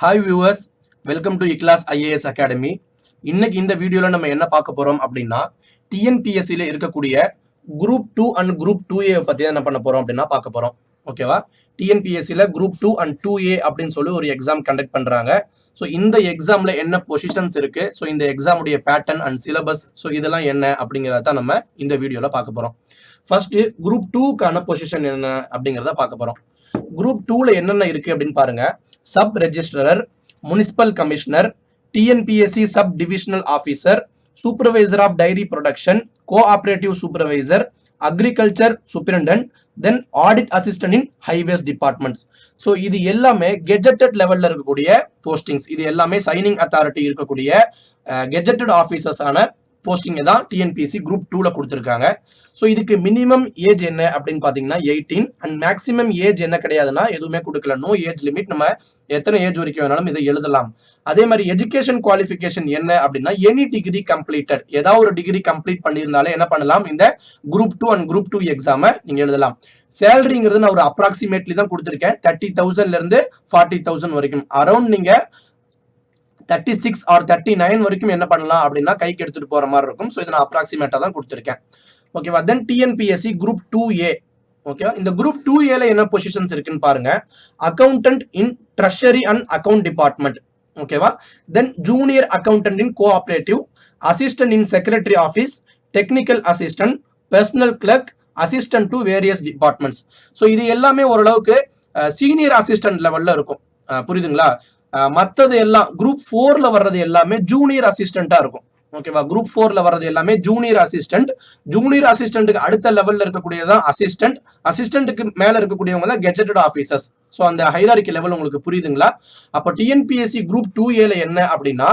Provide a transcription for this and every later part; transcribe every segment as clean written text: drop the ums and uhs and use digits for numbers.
Hi viewers, welcome to IKLAS IAS academy. இன்னைக்கு இந்த வீடியோவில் நம்ம என்ன பார்க்க போகிறோம் அப்படின்னா டிஎன்பிஎஸ்சியில் இருக்கக்கூடிய குரூப் 2 அண்ட் குரூப் 2A பற்றி என்ன பண்ண போகிறோம் அப்படின்னா பார்க்க போகிறோம். ஓகேவா? டிஎன்பிஎஸ்சியில் குரூப் 2 அண்ட் 2A அப்படின்னு சொல்லி ஒரு எக்ஸாம் கண்டக்ட் பண்ணுறாங்க. ஸோ இந்த எக்ஸாமில் என்ன பொசிஷன்ஸ் இருக்குது, ஸோ இந்த எக்ஸாமுடைய பேட்டர்ன் அண்ட் சிலபஸ், ஸோ இதெல்லாம் என்ன அப்படிங்கிறத தான் நம்ம இந்த வீடியோவில் பார்க்க போகிறோம். ஃபர்ஸ்ட்டு குரூப் 2க்கான பொசிஷன் என்ன அப்படிங்கிறத பார்க்க போகிறோம். குரூப் 2ல என்னென்ன இருக்கு அப்படின்னு பாருங்க. Sub registrar, municipal commissioner, TNPSC sub divisional officer, supervisor of dairy production, cooperative supervisor, agriculture superintendent, then audit assistant in highways departments. So இது எல்லாமே கெஜெட்டட் லெவல்ல இருக்கக்கூடிய போஸ்டிங்ஸ். இது எல்லாமே சைனிங் அத்தாரிட்டி இருக்கக்கூடிய கெஜெட்டட் ஆஃபீஸர்ஸ் ஆன போஸ்டிங் தான் டிஎன்பிஎஸ்சி குரூப் 2ல கொடுத்துருக்காங்க. ஸோ இதுக்கு மினிமம் ஏஜ் என்ன அப்படின்னு பார்த்தீங்கன்னா 18 அண்ட் மேக்ஸிமம் ஏஜ் என்ன கிடையாதுன்னா எதுவுமே கொடுக்கல. நோ ஏஜ் லிமிட், நம்ம எத்தனை ஏஜ் வரைக்கும் வேணாலும் இதை எழுதலாம். அதே மாதிரி எஜுகேஷன் குவாலிஃபிகேஷன் என்ன அப்படின்னா எனி டிகிரி கம்ப்ளீட்டட், ஏதாவது ஒரு டிகிரி கம்ப்ளீட் பண்ணியிருந்தாலே என்ன பண்ணலாம், இந்த குரூப் 2 அண்ட் குரூப் 2 எக்ஸாமை நீங்க எழுதலாம். சேலரிங்கிறது நான் ஒரு அப்ராக்சிமேட்லி தான் கொடுத்துருக்கேன். 30,000 இருந்து 40,000 வரைக்கும் அரௌண்ட் நீங்க 36 ஆர் 39 வரைக்கும் என்ன பண்ணலாம் அப்படின்னா கைக்கு எடுத்துட்டு போற மாதிரி இருக்கும். ஸோ இதை நான் அப்ராக்சிமேட்டா தான் கொடுத்துருக்கேன். ஓகேவா? Then TNPSC group 2A. ஓகேவா? இந்த குரூப் 2Aல என்ன பொசிஷன்ஸ் இருக்குன்னு பாருங்க. Accountant in treasury and account department. ஓகேவா? Then junior accountant in cooperative, assistant in secretary office, technical assistant, personal clerk, assistant to various departments. So இது எல்லாமே ஓரளவுக்கு சீனியர் அசிஸ்டன்ட் லெவல்ல இருக்கும். புரியுதுங்களா? மற்றது எல்லாம் குரூப் 4ல வர்றது எல்லாமே ஜூனியர் அசிஸ்டண்டா இருக்கும். ஓகேவா? குரூப் 4ல வர்றது எல்லாமே ஜூனியர் அசிஸ்டன்ட். ஜூனியர் அசிஸ்டன்ட்டுக்கு அடுத்த லெவல்ல இருக்கக்கூடியதான் அசிஸ்டன்ட். அசிஸ்டன்ட்டுக்கு மேல இருக்கக்கூடியவங்க தான் கெஜெட்டட் ஆஃபீஸர்ஸ். ஸோ அந்த ஹைரார்கி லெவல் உங்களுக்கு புரியுதுங்களா? அப்போ டிஎன்பிஎஸ்சி குரூப் 2Aல என்ன அப்படின்னா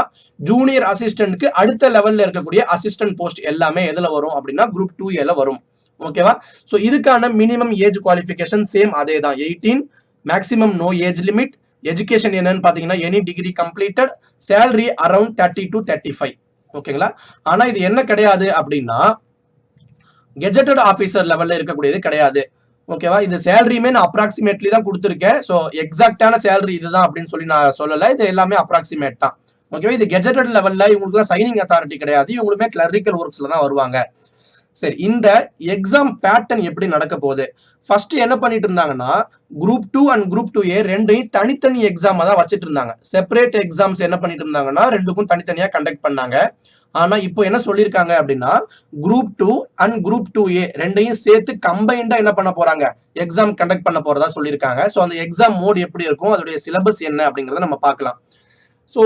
ஜூனியர் அசிஸ்டன்ட்க்கு அடுத்த லெவல்ல இருக்கக்கூடிய அசிஸ்டன்ட் போஸ்ட் எல்லாமே எதுல வரும் அப்படின்னா குரூப் 2Aல வரும். ஓகேவா? ஸோ இதுக்கான மினிமம் ஏஜ் குவாலிஃபிகேஷன் சேம் அதே தான், 18. Maximum no age limit. Education என்னன்னு பாத்தீங்கன்னா any degree completed. Salary around 30 to 35. ஓகேங்களா? ஆனா இது என்ன கிடையாது அப்படின்னா கெஜெட்டட் ஆஃபீஸர் லெவல்ல இருக்கக்கூடியது கிடையாது. ஓகேவா? இது சேலரியுமே நான் அப்ராக்சிமேட்லி தான் கொடுத்துருக்கேன். ஸோ எக்ஸாக்டான சேலரி இதுதான் அப்படின்னு சொல்லி நான் சொல்லலை. இது எல்லாமே அப்ராக்சிமேட் தான். ஓகேவா? இது கெஜெட்டட் லெவல்ல இவங்களுக்கு சைனிங் அத்தாரிட்டி கிடையாது. இவங்களுமே கிளரிக்கல் ஒர்க்ஸ்ல தான் வருவாங்க. சரி, இந்த எக்ஸாம் பேட்டர்ன் எப்படி நடக்க போகுது? ஃபர்ஸ்ட் என்ன பண்ணிட்டு இருந்தாங்கன்னா குரூப் 2 அண்ட் குரூப் 2A ரெண்டையும் தனித்தனி எக்ஸாமா தான் வச்சுட்டு இருந்தாங்க. செப்பரேட் எக்ஸாம்ஸ் என்ன பண்ணிட்டு இருந்தாங்கன்னா ரெண்டுக்கும் தனித்தனியா கண்டக்ட் பண்ணாங்க. ஆனா இப்போ என்ன சொல்லியிருக்காங்க அப்படின்னா குரூப் 2 அண்ட் குரூப் 2A ரெண்டையும் சேர்த்து கம்பைண்டா என்ன பண்ண போறாங்க, எக்ஸாம் கண்டக்ட் பண்ண போறதா சொல்லியிருக்காங்க. ஸோ அந்த எக்ஸாம் மோட் எப்படி இருக்கும், அதோடைய சிலபஸ் என்ன அப்படிங்கறத நம்ம பார்க்கலாம். ஸோ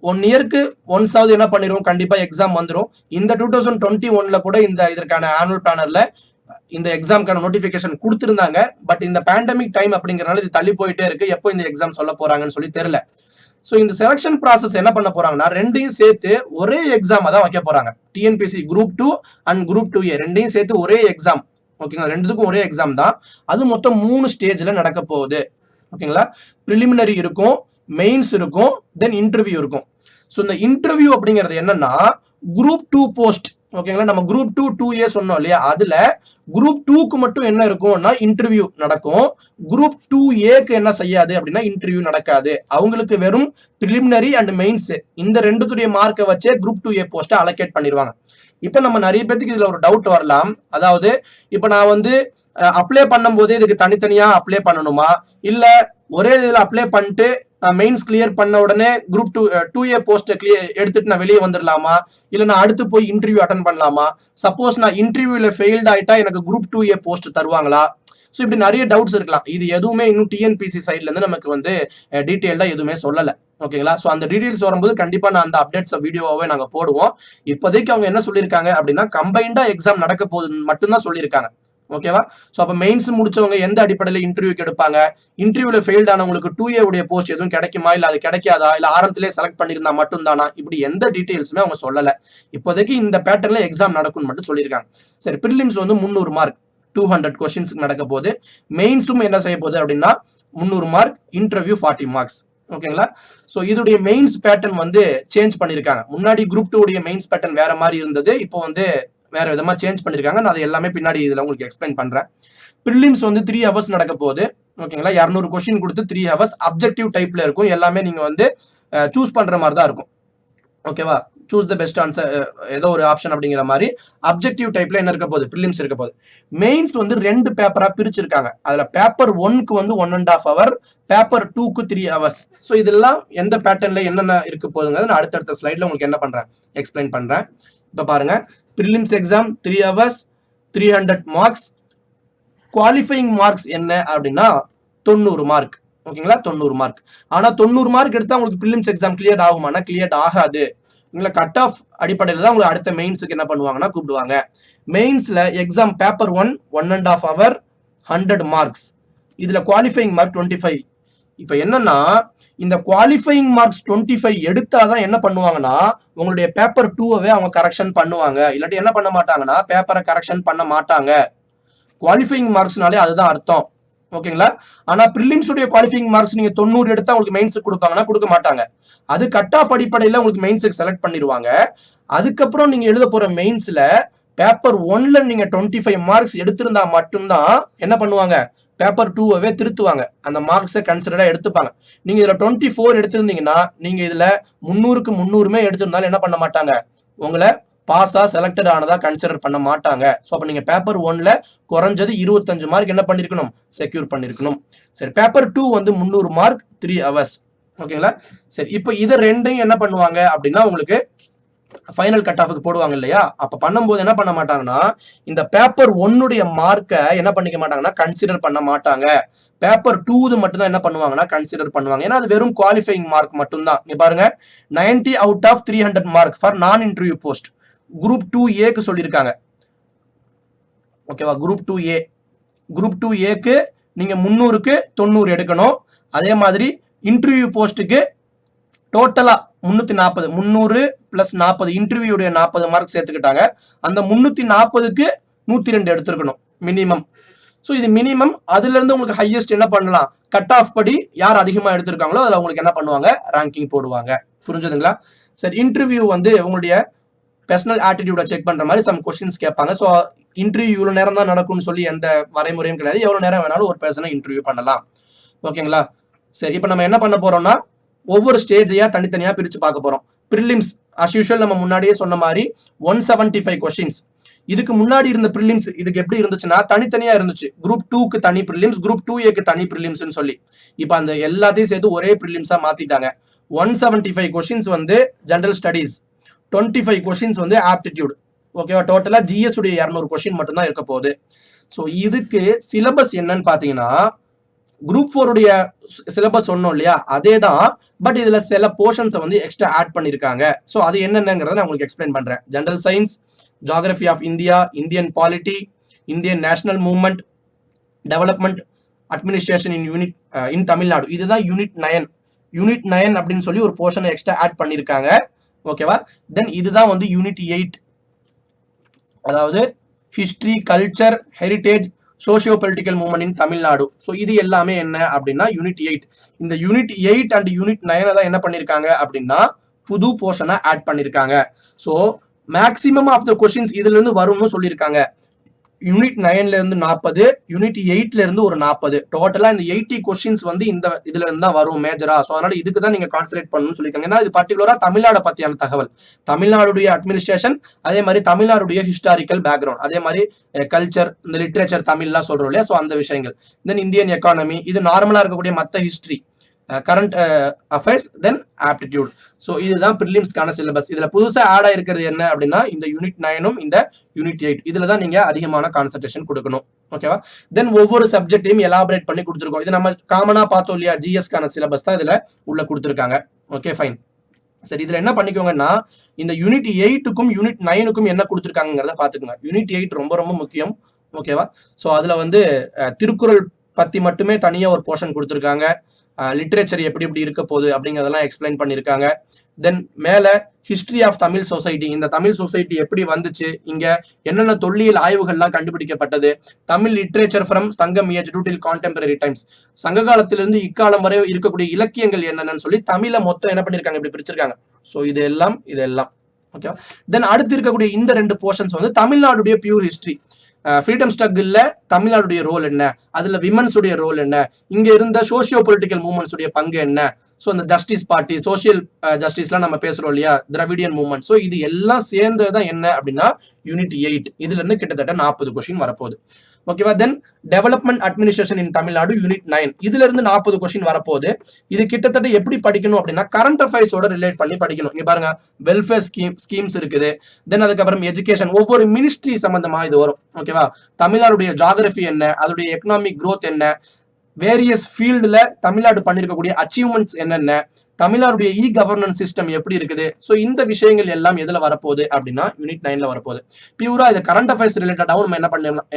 1 இயருக்கு ஒன்ஸாவது என்ன பண்ணிரும், கண்டிப்பா எக்ஸாம் வந்துடும். இந்த 2021ல கூட இதற்கான ஆனுவல் பிளானர்ல இந்த எக்ஸாம்க்கான நோட்டிபிகேஷன் கொடுத்திருந்தாங்க. பட் இந்த பேண்டமிக் டைம் அப்படிங்கறனால இது தள்ளி போயிட்டே இருக்கு. எப்போ இந்த எக்ஸாம் சொல்ல போறாங்கன்னு சொல்லி தெரியல. ஸோ இந்த செலக்ஷன் ப்ராசஸ் என்ன பண்ண போறாங்கன்னா ரெண்டையும் சேர்த்து ஒரே எக்ஸாமா தான் வைக்க போறாங்க. TNPSC group 2 and group 2A ரெண்டையும் சேர்த்து ஒரே எக்ஸாம். ஓகேங்களா? ரெண்டுத்துக்கும் ஒரே எக்ஸாம் தான். அது மொத்தம் 3 ஸ்டேஜ்ல நடக்க போகுது. ஓகேங்களா? பிரிலிமினரி இருக்கும், மெயின்ஸ் இருக்கும், தென் இன்டர்வியூ இருக்கும். ஸோ இந்த இன்டர்வியூ அப்படிங்கிறது என்னன்னா குரூப் 2 போஸ்ட். ஓகேங்களா? நம்ம குரூப் 2 2A சொன்னோம் இல்லையா, அதுல குரூப் 2க்கு மட்டும் என்ன இருக்கும்னா இன்டர்வியூ நடக்கும். குரூப் 2Aக்கு என்ன செய்யாது அப்படின்னா இன்டர்வியூ நடக்காது. அவங்களுக்கு வெறும் பிரிலிமினரி அண்ட் மெயின்ஸ் இந்த ரெண்டுத்துடைய மார்க்கை வச்சே குரூப் 2A போஸ்ட்டை அலோகேட் பண்ணிடுவாங்க. இப்போ நம்ம நிறைய பேருக்கு இதுல ஒரு டவுட் வரலாம். அதாவது இப்போ நான் வந்து அப்ளை பண்ணும் போதே இதுக்கு தனித்தனியா அப்ளை பண்ணணுமா, இல்ல ஒரே இதுல அப்ளை பண்ணிட்டு மெயின்ஸ் கிளியர் பண்ண உடனே குரூப் 2A போஸ்ட் எடுத்துட்டு நான் வெளியே வந்துடலாமா, இல்ல நான் அடுத்து போய் இன்டர்வியூ அட்டன் பண்ணலாமா, சப்போஸ் நான் இன்டர்வியூல ஃபெயில்ட் ஆயிட்டா எனக்கு குரூப் 2A போஸ்ட் தருவாங்களா? ஸோ இப்படி நிறைய டவுட்ஸ் இருக்கலாம். இது எதுவுமே இன்னும் டிஎன்பிஎஸ்சி சைட்ல இருந்து நமக்கு வந்து டீட்டெயில்டா எதுவுமே சொல்லல. ஓகேங்களா? ஸோ அந்த டீடைல்ஸ் வரும்போது கண்டிப்பா நான் அந்த அப்டேட்ஸ் வீடியோவே நாங்க போடுவோம். இப்போதைக்கு அவங்க என்ன சொல்லியிருக்காங்க அப்படின்னா கம்பைண்டா எக்ஸாம் நடக்க போகுதுன்னு மட்டும்தான் சொல்லியிருக்காங்க. ஓகேவா? ஸோ அப்போ மெயின்ஸ் முடிச்சவங்க எந்த அடிப்படையில் இன்டர்வியூக்கு எடுப்பாங்க, இன்டர்வியூல ஃபெயில்ட் ஆனவங்களுக்கு 2A உடைய போஸ்ட் எதுவும் கிடைக்குமா, இல்ல அது கிடைக்காதா, இல்ல ஆரம்பத்திலே செலக்ட் பண்ணியிருந்தா மட்டும்தானா, இப்படி எந்த டீடைல்ஸுமே அவங்க சொல்லல. இப்போதைக்கு இந்த பேட்டர்ன்ல எக்ஸாம் நடக்கும்னு மட்டும் சொல்லியிருக்காங்க. சரி, பிரிலிம்ஸ் வந்து 300 மார்க் 200 கொஸ்டின்ஸ்க்கு நடக்க போகுது. மெயின்ஸும் என்ன செய்ய போகுது அப்படின்னா 300 மார்க், இன்டர்வியூ 40 மார்க்ஸ். ஓகேங்களா? ஸோ இதோடைய மெயின்ஸ் பேட்டர்ன் வந்து சேஞ்ச் பண்ணியிருக்காங்க. முன்னாடி குரூப் 2 உடைய மெயின்ஸ் பேட்டர்ன் வேற மாதிரி இருந்தது. இப்போ வந்து வேற விதமா சேஞ்ச் பண்ணிருக்காங்க. நான் அது எல்லாமே பின்னாடி இதுல உங்களுக்கு எக்ஸ்பிளைன் பண்றேன். பிரிலிம்ஸ் வந்து 3 ஹவர்ஸ் நடக்க போகுது. ஓகேங்களா. 200 கொஸ்டின் கொடுத்து 3 ஹவர்ஸ் அப்ஜெக்டிவ் டைப்ல இருக்கும். எல்லாமே நீங்க வந்து சூஸ் பண்ற மாதிரி தான் இருக்கும். ஓகேவா. சூஸ் த பெஸ்ட் ஆன்சர், ஏதோ ஒரு ஆப்ஷன் அப்படிங்கிற மாதிரி அப்ஜெக்டிவ் டைப்ல என்ன இருக்க போகுது, ப்ரிலிம்ஸ் இருக்க போகுது. மெயின்ஸ் வந்து 2 பேப்பரா பிரிச்சிருக்காங்க. அதுல பேப்பர் 1க்கு வந்து 1.5 hour, பேப்பர் 2க்கு 3 hours. ஸோ இதெல்லாம் எந்த பேட்டர்ன்ல என்னென்ன இருக்க போகுதுங்கிறது நான் அடுத்தடுத்த ஸ்லைட்ல உங்களுக்கு என்ன பண்றேன், எக்ஸ்பிளைன் பண்றேன். இப்ப பாருங்க, prelims exam 3 hours, 300 marks. Qualifying marks என்ன அப்படின்னா 90 மார்க். ஓகேங்களா, 90 மார்க். ஆனா 90 மார்க் எடுத்தா உங்களுக்கு ப்ரிலிம்ஸ் எக்ஸாம் கிளியர் ஆகுமானா கிளியர் ஆகாது. கட் ஆஃப் அடிப்படையில் தான் உங்களுக்கு அடுத்த மெயின்ஸுக்கு என்ன பண்ணுவாங்கன்னா கூப்பிடுவாங்க. மெயின்ஸ்ல எக்ஸாம் பேப்பர் 1 1.5 hour, 100 மார்க்ஸ். இதுல குவாலிஃபைங் மார்க் 25. இப்ப என்னன்னா இந்த குவாலிஃபைங் மார்க்ஸ் 25 எடுத்தாதான் என்ன பண்ணுவாங்கன்னா உங்களுடைய பேப்பர் 2வே அவங்க கரெக்ஷன் பண்ணுவாங்க. இல்லாட்டி என்ன பண்ண மாட்டாங்கன்னா பேப்பரை கரெக்ஷன் பண்ண மாட்டாங்க. குவாலிஃபைங் மார்க்ஸ்னாலே அதுதான் அர்த்தம். ஓகேங்களா. ஆனா பிரிலிம்ஸ் உடைய குவாலிஃபைங் மார்க்ஸ் நீங்க 90 எடுத்தா உங்களுக்கு மெயின்ஸுக்கு கொடுப்பாங்கன்னா கொடுக்க மாட்டாங்க. அது கட் ஆஃப் அடிப்படையில் உங்களுக்கு மெயின்ஸுக்கு செலக்ட் பண்ணிடுவாங்க. அதுக்கப்புறம் நீங்க எழுத போற மெயின்ஸ்ல பேப்பர் 1ல நீங்க 25 மார்க்ஸ் எடுத்திருந்தா மட்டும்தான் என்ன பண்ணுவாங்க, பேப்பர் 2வே திருத்துவாங்க. அந்த மார்க்ஸை கன்சிடரா எடுத்துப்பாங்க. நீங்க இதுல 24 எடுத்திருந்தீங்கன்னா நீங்க இதுல 300க்கு 300மே எடுத்திருந்தாலும் என்ன பண்ண மாட்டாங்க, உங்களை பாஸா செலக்டட் ஆனதா கன்சிடர் பண்ண மாட்டாங்க. ஸோ அப்போ நீங்க பேப்பர் 1ல குறைஞ்சது 25 மார்க் என்ன பண்ணிருக்கணும், செக்யூர் பண்ணிருக்கணும். சரி, பேப்பர் 2 வந்து 300 மார்க் 3 hours. ஓகேங்களா. சரி, இப்போ இதை ரெண்டையும் என்ன பண்ணுவாங்க அப்படின்னா உங்களுக்கு ஃபைனல் கட் ஆஃப்க்கு போடுவாங்க இல்லையா. அப்ப பண்ணும்போது என்ன பண்ண மாட்டாங்கன்னா இந்த பேப்பர் 1உடைய மார்க்கை என்ன பண்ணிக்க மாட்டாங்கன்னா கன்சிடர் பண்ண மாட்டாங்க. பேப்பர் 2 மட்டும் தான் என்ன பண்ணுவாங்கன்னா கன்சிடர் பண்ணுவாங்க. ஏன்னா அது வெறும் குவாலிஃபைங் மார்க் மட்டும் தான். இங்க பாருங்க, 90 out of 300 மார்க் ஃபார் நான் இன்டர்வியூ போஸ்ட். குரூப் 2A சொல்லியிருக்காங்க. ஓகேவா. குரூப் 2A, குரூப் 2Aக்கு நீங்க 300க்கு 90 எடுக்கணும். அதே மாதிரி இன்டர்வியூ போஸ்ட்டுக்கு டோட்டலா 340, 300 பிளஸ் 40, இன்டர்வியூடைய 40 மார்க் சேர்த்துக்கிட்டாங்க. அந்த 340க்கு 102 எடுத்திருக்கணும் மினிமம். ஸோ இது மினிமம். அதுல இருந்து உங்களுக்கு ஹையஸ்ட் என்ன பண்ணலாம், கட் ஆஃப் படி யார் அதிகமா எடுத்திருக்காங்களோ அதுல உங்களுக்கு என்ன பண்ணுவாங்க, ரேங்கிங் போடுவாங்க. புரிஞ்சுதுங்களா. சரி, இன்டர்வியூ வந்து உங்களுடைய பர்சனல் ஆட்டிடியூட செக் பண்ற மாதிரி சம் கொஸ்டின்ஸ் கேட்பாங்க. ஸோ இன்டர்வியூ இவ்வளவு நேரம் தான் நடக்கும்னு சொல்லி எந்த வரைமுறையும் கிடையாது. எவ்வளவு நேரம் வேணாலும் ஒரு பர்சனை இன்டர்வியூ பண்ணலாம். ஓகேங்களா. சரி, இப்போ நம்ம என்ன பண்ண போறோம்னா ஒவ்வொரு ஸ்டேஜையா தனித்தனியா பிரிச்சு பார்க்க போறோம். ப்ரிலிம்ஸ் as usual நம்ம முன்னாடியே சொன்ன மாதிரி 175 கொஸ்டின்ஸ். இதுக்கு முன்னாடி இருந்த ப்ரிலிம்ஸ் இதுக்கு எப்படி இருந்துச்சுன்னா தனித்தனியா இருந்துச்சு. குரூப் 2க்கு தனி ப்ரிலிம்ஸ், குரூப் 2Aக்கு தனி ப்ரிலிம்ஸ்னு சொல்லி. இப்போ அந்த எல்லாத்தையும் சேர்த்து ஒரே ப்ரிலிம்ஸா மாத்திட்டாங்க. 175 கொஸ்டின்ஸ் வந்து ஜெனரல் ஸ்டடீஸ், 25 கொஸ்டின்ஸ் வந்து ஆப்டிடியூட். ஓகேவா. டோட்டலா ஜிஎஸ் உடைய 200 கொஸ்டின் மட்டும் தான் இருக்க போகுது. ஸோ இதுக்கு சிலபஸ் என்னன்னு பாத்தீங்கன்னா குரூப் 4 உடைய சிலபஸ் சொன்னோம் இல்லையா, அதே தான். பட் இதுல சில போர்ஷன்ஸை வந்து எக்ஸ்ட்ரா ஆட் பண்ணிருக்காங்க. ஸோ அது என்னென்னங்கிறத நான் உங்களுக்கு எக்ஸ்பிளைன் பண்றேன். General science, geography of India, Indian polity, Indian national movement, development, administration in Tamil Nadu. இதுதான் யூனிட் 9. யூனிட் 9 அப்படின்னு சொல்லி ஒரு போர்ஷனை எக்ஸ்ட்ரா ஆட் பண்ணிருக்காங்க. ஓகேவா. தென் இதுதான் வந்து யூனிட் 8, அதாவது history, culture, heritage, socio political movement in Tamil Nadu. So இது எல்லாமே என்ன அப்படின்னா யூனிட் 8. இந்த யூனிட் 8 அண்ட் யூனிட் 9 தான் என்ன பண்ணிருக்காங்க அப்படின்னா புது போர்ஷனை ஆட் பண்ணிருக்காங்க. So maximum of the questions இதுல இருந்து வரும்னு சொல்லியிருக்காங்க. யூனிட் 9ல இருந்து 40, யூனிட் 8ல இருந்து ஒரு 40, டோட்டலா இந்த 80 கொஸ்டின்ஸ் வந்து இந்த இதுல இருந்து தான் வரும் மேஜரா. ஸோ அதனால இதுக்கு தான் நீங்க கான்சன்ட்ரேட் பண்ணணும்னு சொல்லியிருக்காங்க. ஏன்னா இது பர்டிகுலரா தமிழ்நாடு பத்தியான தகவல், தமிழ்நாடுடைய அட்மினிஸ்ட்ரேஷன், அதே மாதிரி தமிழ்நாடுடைய ஹிஸ்டாரிக்கல் பேக்ரவுண்ட், அதே மாதிரி கல்ச்சர், இந்த லிட்ரேச்சர் தமிழ்லாம் சொல்றோம் இல்லையா. ஸோ அந்த விஷயங்கள். தென் இந்தியன் எக்கானமி, இது நார்மலா இருக்கக்கூடிய மற்ற ஹிஸ்டரி, கரண்ட் அஃபேர்ஸ், தென் ஆப்டிடியூட். ஸோ இதுதான் ப்ரிலிம்ஸ்க்கான சிலபஸ். இதுல புதுசா ஆட் ஆயிருக்கிறது என்ன அப்படின்னா இந்த யூனிட் 9ம் இந்த யூனிட் 8 இதுல தான் நீங்க அதிகமான கான்சன்ட்ரேஷன் கொடுக்கணும். ஓகேவா. தென் ஒவ்வொரு சப்ஜெக்டையும் எலாபரேட் பண்ணி கொடுத்துருக்கோம். இது நம்ம காமனா பார்த்தோம் இல்லையா, ஜிஎஸ்க்கான சிலபஸ் தான் இதுல உள்ள கொடுத்துருக்காங்க. Okay, fine. சரி, இதுல என்ன பண்ணிக்கோங்கன்னா இந்த யூனிட் 8க்கும் யூனிட் 9க்கும் என்ன கொடுத்துருக்காங்கிறத பாத்துக்கோங்க. யூனிட் 8 ரொம்ப ரொம்ப முக்கியம். ஓகேவா. ஸோ அதுல வந்து திருக்குறள் பத்தி மட்டுமே தனியா ஒரு போர்ஷன் கொடுத்துருக்காங்க. லிட்ரேச்சர் எப்படி எப்படி இருக்க போகுது அப்படிங்கிறதெல்லாம் எக்ஸ்பிளைன் பண்ணியிருக்காங்க. தென் மேல ஹிஸ்டரி ஆஃப் தமிழ் சொசைட்டி, இந்த தமிழ் சொசைட்டி எப்படி வந்துச்சு, இங்க என்னென்ன தொல்லியல் ஆய்வுகள்லாம் கண்டுபிடிக்கப்பட்டது, தமிழ் லிட்ரேச்சர் ஃப்ரம் சங்கம் age to till contemporary times, சங்க காலத்திலிருந்து இக்காலம் வரை இருக்கக்கூடிய இலக்கியங்கள் என்னென்னு சொல்லி தமிழை மொத்தம் என்ன பண்ணிருக்காங்க இப்படி பிரிச்சிருக்காங்க. ஸோ இதெல்லாம் ஓகே. தென் அடுத்து இருக்கக்கூடிய இந்த 2 போர்ஷன்ஸ் வந்து தமிழ்நாடுடைய பியூர் ஹிஸ்டரி. ஃப்ரீடம் ஸ்ட்ரகிள்ல தமிழ்நாடுடைய ரோல் என்ன, அதுல விமன்ஸ் உடைய ரோல் என்ன, இங்க இருந்த சோசியோ பொலிட்டிக்கல் மூவ்மெண்ட்ஸ் உடைய பங்கு என்ன, ஸோ இந்த ஜஸ்டிஸ் பார்ட்டி, சோசியல் ஜஸ்டிஸ்லாம் நம்ம பேசுறோம் இல்லையா, திராவிடியன் மூவ்மெண்ட். ஸோ இது எல்லாம் சேர்ந்ததுதான் என்ன அப்படின்னா யூனிட் 8. இதுல இருந்து கிட்டத்தட்ட 40 கொஸ்டின் வரப்போகுது. ஓகேவா. தென் development administration in Tamil Nadu unit 9. இதுல இருந்து 40 கொஸ்டின் வரப்போகுது. இது கிட்டத்தட்ட எப்படி படிக்கணும் அப்படின்னா கரண்ட் அஃபேர்ஸோட ரிலேட் பண்ணி படிக்கணும். இங்க பாருங்க, வெல்ஃபேர் ஸ்கீம்ஸ் இருக்குது. தென் அதுக்கப்புறம் எஜுகேஷன், ஒவ்வொரு மினிஸ்ட்ரி சம்பந்தமா இது வரும். ஓகேவா. தமிழ்நாடுடைய ஜியாகிரபி என்ன, அதோடைய எக்கனாமிக் growth என்ன, வேரியஸ் ஃபீல்டுல தமிழ்நாடு பண்ணிருக்கக்கூடிய அச்சீவ்மெண்ட்ஸ் என்னென்ன, தமிழ்நாடுடைய இ கவர்னன்ஸ் சிஸ்டம் எப்படி இருக்குது. ஸோ இந்த விஷயங்கள் எல்லாம் எதுல வரப்போகுது அப்படின்னா யூனிட் 9ல வரப்போகுது. பியூரா இது கரண்ட் அஃபேர்ஸ் ரிலேட்டடாகவும் நம்ம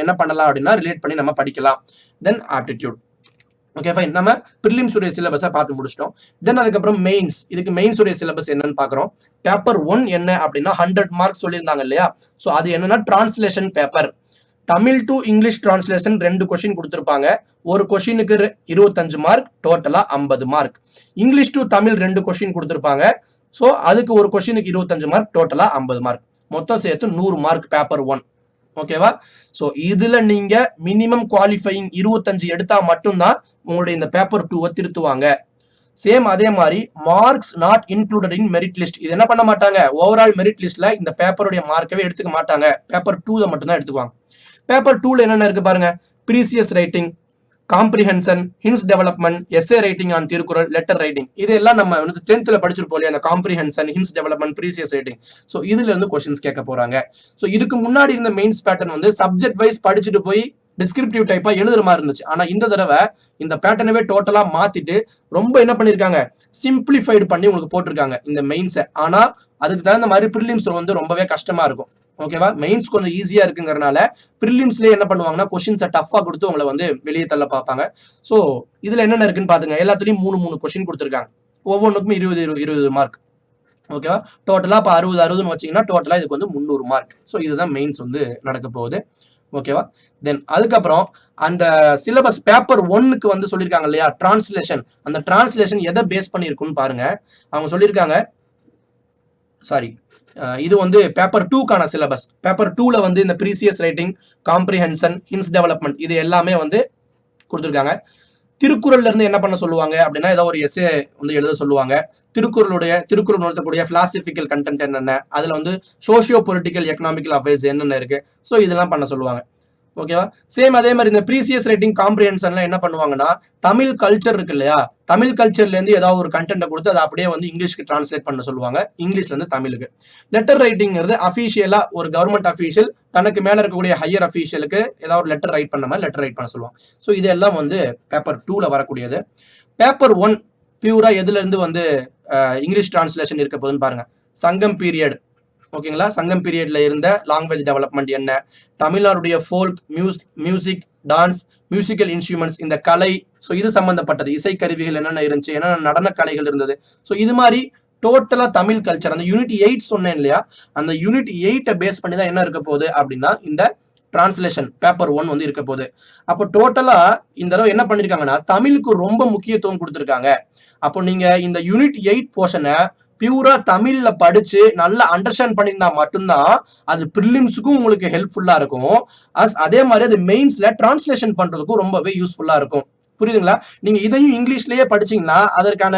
என்ன பண்ணலாம் அப்படின்னா ரிலேட் பண்ணி நம்ம படிக்கலாம். தென் ஆப்டிடியூட். Okay fine. நம்ம ப்ரிலிம்ஸ் உடைய சிலபஸை பார்த்து முடிச்சிட்டோம். தென் அதுக்கப்புறம் மெயின்ஸ். இதுக்கு மெயின்ஸ் உடைய சிலபஸ் என்னன்னு பார்க்குறோம். பேப்பர் 1 என்ன அப்படின்னா 100 மார்க்ஸ் சொல்லியிருந்தாங்க இல்லையா. ஸோ அது என்னன்னா translation paper. Tamil to English translation 2 question கொடுத்துருப்பாங்க. ஒரு கொஸ்டினுக்கு 25 மார்க், டோட்டலா 50 mark. English to Tamil 2 question கொடுத்துருப்பாங்க. ஸோ அதுக்கு ஒரு கொஸ்டினுக்கு 25 மார்க், டோட்டலா 50 மார்க். மொத்தம் சேர்த்து 100 மார்க் பேப்பர் 1. ஓகேவா. ஸோ இதுல நீங்க மினிமம் குவாலிஃபையிங் 25 எடுத்தா மட்டும்தான் உங்களுடைய இந்த பேப்பர் 2 திருத்துவாங்க. சேம் அதே மாதிரி marks not included in merit list. இது என்ன பண்ண மாட்டாங்க, ஓவரால் மெரிட் லிஸ்ட்ல இந்த பேப்பருடைய மார்க்கவே எடுத்துக்க மாட்டாங்க. பேப்பர் 2 மட்டும் தான் எடுத்துக்குவாங்க. பேப்பர் 2ல என்னென்ன இருக்கு பாருங்க. Precious writing, comprehension, hints development, S A writing on Thirukkural, letter writing. இதெல்லாம் நம்ம வந்து 10th படிச்சிருப்போம் இல்லையா, அந்த comprehension, hints development, precious writing. So இதுல இருந்து கொஸ்டின்ஸ் கேட்க போறாங்க. ஸோ இதுக்கு முன்னாடி இருந்த மெயின்ஸ் பேட்டர்ன் வந்து சப்ஜெக்ட் வைஸ் படிச்சுட்டு போய் டிஸ்கிரிப்டிவ் டைப்பா எழுதுற மாதிரி இருந்துச்சு. ஆனா இந்த தடவை இந்த பேட்டர்னவே டோட்டலா மாத்திட்டு ரொம்ப என்ன பண்ணிருக்காங்க, சிம்பிளிஃபைடு பண்ணி உங்களுக்கு போட்டிருக்காங்க இந்த மெயின்ஸை. ஆனா அதுக்கு தகுந்த மாதிரி ப்ரிலிம்ஸ் வந்து ரொம்பவே கஷ்டமா இருக்கும். ஓகேவா. மெயின்ஸ் கொஞ்சம் ஈஸியா இருக்குங்கிறனால ப்ரிலிம்ஸ்லயே என்ன பண்ணுவாங்கன்னா கொஸ்டின்ஸை டஃபா கொடுத்து உங்களை வந்து வெளியே தள்ள பார்ப்பாங்க. ஸோ இதுல என்னென்ன இருக்குன்னு பாத்துங்க. எல்லாத்துலயும் 3 கொஸ்டின் கொடுத்துருக்காங்க. ஒவ்வொன்றுக்கும் 20 மார்க். ஓகேவா. டோட்டலா இப்போ 60 வச்சீங்கன்னா டோட்டலா இதுக்கு வந்து 300 மார்க். ஸோ இதுதான் மெயின்ஸ் வந்து நடக்க போகுது. ஓகேவா. தென் அதுக்கப்புறம் அந்த சிலபஸ் பேப்பர் 1க்கு வந்து சொல்லியிருக்காங்க இல்லையா டிரான்ஸ்லேஷன். அந்த டிரான்ஸ்லேஷன் எதை பேஸ் பண்ணியிருக்குன்னு பாருங்க. அவங்க சொல்லியிருக்காங்க, சாரி, இது வந்து பேப்பர் 2க்கான சிலபஸ். பேப்பர் 2ல வந்து இந்த precious writing, comprehension, hints development இது எல்லாமே வந்து கொடுத்துருக்காங்க. திருக்குறள்ல இருந்து என்ன பண்ண சொல்லுவாங்க அப்படின்னா ஏதோ ஒரு எஸ்ஏ வந்து எழுத சொல்லுவாங்க. திருக்குறள் உணர்த்தக்கூடிய பிலாசபிக்கல் கண்டென்ட் என்னென்ன, அதுல வந்து சோசியோ பொலிட்டிக்கல் எக்கனாமிக்கல் அஃபேர்ஸ் என்னென்ன இருக்கு, ஸோ இதெல்லாம் பண்ண சொல்லுவாங்க. ஓகேவா. சேம் அதே மாதிரி இந்த ப்ரீசியஸ் ரைட்டிங், காம்ப்ரிஹென்ஷன்ல என்ன பண்ணுவாங்கன்னா தமிழ் கல்ச்சர் இருக்கு இல்லையா, தமிழ் கல்ச்சர்ல இருந்து ஏதாவது ஒரு கண்டென்ட்டை கொடுத்து அதை அப்படியே வந்து இங்கிலீஷ்க்கு டிரான்ஸ்லேட் பண்ண சொல்லுவாங்க, இங்கிலீஷ்ல இருந்து தமிழுக்கு. லெட்டர் ரைட்டிங்கிறது அஃபீஷியலா ஒரு கவர்மெண்ட் அஃபீஷியல் தனக்கு மேல இருக்கக்கூடிய ஹையர் அஃபீஷியலுக்கு ஏதாவது ஒரு லெட்டர் ரைட் பண்ண மாதிரி லெட்டர் ரைட் பண்ண சொல்லுவாங்க. ஸோ இதெல்லாம் வந்து பேப்பர் 2ல வரக்கூடியது. பேப்பர் 1 பியூரா எதுல இருந்து வந்து இங்கிலீஷ் டிரான்ஸ்லேஷன் இருக்க போகுதுன்னு பாருங்க. சங்கம் பீரியட். ஓகேங்களா. சங்கம் பீரியட்ல இருந்த லாங்குவேஜ் டெவலப்மெண்ட் என்ன, தமிழ்நாடுடைய folk music, dance, musical instruments, இந்த கலை, ஸோ இது சம்பந்தப்பட்டது, இசைக்கருவிகள் என்னென்ன இருந்துச்சு, என்னென்ன நடன கலைகள் இருந்தது. ஸோ இது மாதிரி டோட்டலா தமிழ் கல்ச்சர் அந்த யூனிட் 8 சொன்னேன் இல்லையா, அந்த யூனிட் 8 பேஸ் பண்ணி தான் என்ன இருக்க போகுது அப்படின்னா இந்த டிரான்ஸ்லேஷன் பேப்பர் 1 வந்து இருக்க போகுது. அப்போ டோட்டலா இந்த தடவை என்ன பண்ணிருக்காங்கன்னா தமிழுக்கு ரொம்ப முக்கியத்துவம் கொடுத்துருக்காங்க. அப்போ நீங்க இந்த யூனிட் 8 போர்ஷனை பியூரா தமிழ்ல படிச்சு நல்லா அண்டர்ஸ்டாண்ட் பண்ணியிருந்தா மட்டும்தான் அது ப்ரிலிம்ஸுக்கும் உங்களுக்கு ஹெல்ப்ஃபுல்லா இருக்கும். அதே மாதிரி அது மெயின்ஸ்ல டிரான்ஸ்லேஷன் பண்றதுக்கும் ரொம்பவே யூஸ்ஃபுல்லா இருக்கும். புரியுதுங்களா. நீங்க இதையும் இங்கிலீஷ்லயே படிச்சீங்கன்னா அதற்கான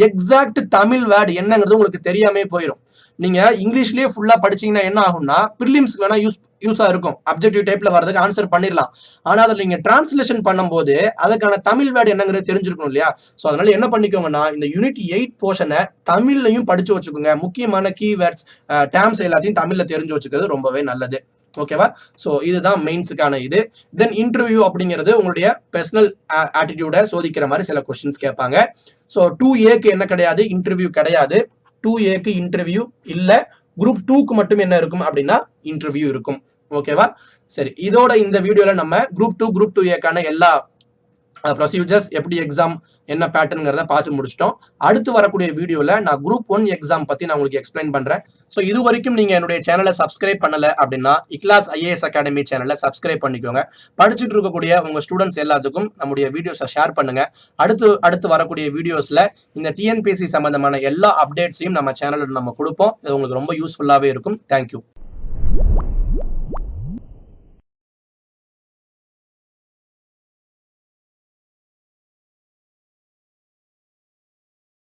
எக்ஸாக்ட் தமிழ் வேர்டு என்னங்கிறது உங்களுக்கு தெரியாமே போயிடும். நீங்க இங்கிலீஷ்லயே ஃபுல்லா படிச்சீங்கன்னா என்ன ஆகும்னா ப்ரிலிம்ஸ்க்கு வேணா யூஸா இருக்கும், அப்ஜெக்டிவ் டைப்ல வரதுக்கு ஆன்சர் பண்ணிடலாம். ஆனா அதில் நீங்க டிரான்ஸ்லேஷன் பண்ணும்போது அதுக்கான தமிழ் வேர்டு என்னங்கிறது தெரிஞ்சிருக்கணும் இல்லையா. ஸோ அதனால என்ன பண்ணிக்கோங்கன்னா இந்த யூனிட் 8 போர்ஷனை தமிழ்லையும் படிச்சு வச்சுக்கோங்க. முக்கியமான கீவேர்ட்ஸ், டேர்ம்ஸ் எல்லாத்தையும் தமிழ்ல தெரிஞ்சு வச்சுக்கிறது ரொம்பவே நல்லது. ஓகேவா. ஸோ இதுதான் மெயின்ஸுக்கான இது. தென் இன்டர்வியூ அப்படிங்கிறது உங்களுடைய பர்சனல் ஆட்டிடியூட சோதிக்கிற மாதிரி சில கொஸ்டின்ஸ் கேட்பாங்க. ஸோ 2Aக்கு என்ன கிடையாது, இன்டர்வியூ கிடையாது. 2Aக்கு இன்டர்வியூ இல்ல. குரூப் 2க்கு மட்டும் என்ன இருக்கும் அப்படின்னா இன்டர்வியூ இருக்கும். ஓகேவா. சரி, இதோட இந்த வீடியோல நம்ம குரூப் 2Aக்கான எல்லா ப்ரொசீஜர்ஸ், எப்படி எக்ஸாம், என்ன பேட்டர்ன்ங்கிறத பார்த்து முடிச்சிட்டோம். அடுத்து வரக்கூடிய வீடியோல நான் குரூப் 1 எக்ஸாம் பத்தி நான் உங்களுக்கு எக்ஸ்பிளைன் பண்றேன். ஸோ இது வரைக்கும் நீங்க என்னுடைய சேனலை சப்ஸ்கிரைப் பண்ணல அப்படின்னா இக்லாஸ் ஐஏஎஸ் அகாடமி சேனலை சப்ஸ்கிரைப் பண்ணிக்கோங்க. படிச்சுட்டு இருக்கக்கூடிய உங்க ஸ்டூடெண்ட்ஸ் எல்லாத்துக்கும் நம்முடைய வீடியோஸை ஷேர் பண்ணுங்க. அடுத்து வரக்கூடிய வீடியோஸ்ல இந்த டிஎன்பிஎஸ்சி சம்பந்தமான எல்லா அப்டேட்ஸையும் நம்ம சேனலில் நம்ம கொடுப்போம். இது உங்களுக்கு ரொம்ப யூஸ்ஃபுல்லாகவே இருக்கும். தேங்க்யூ.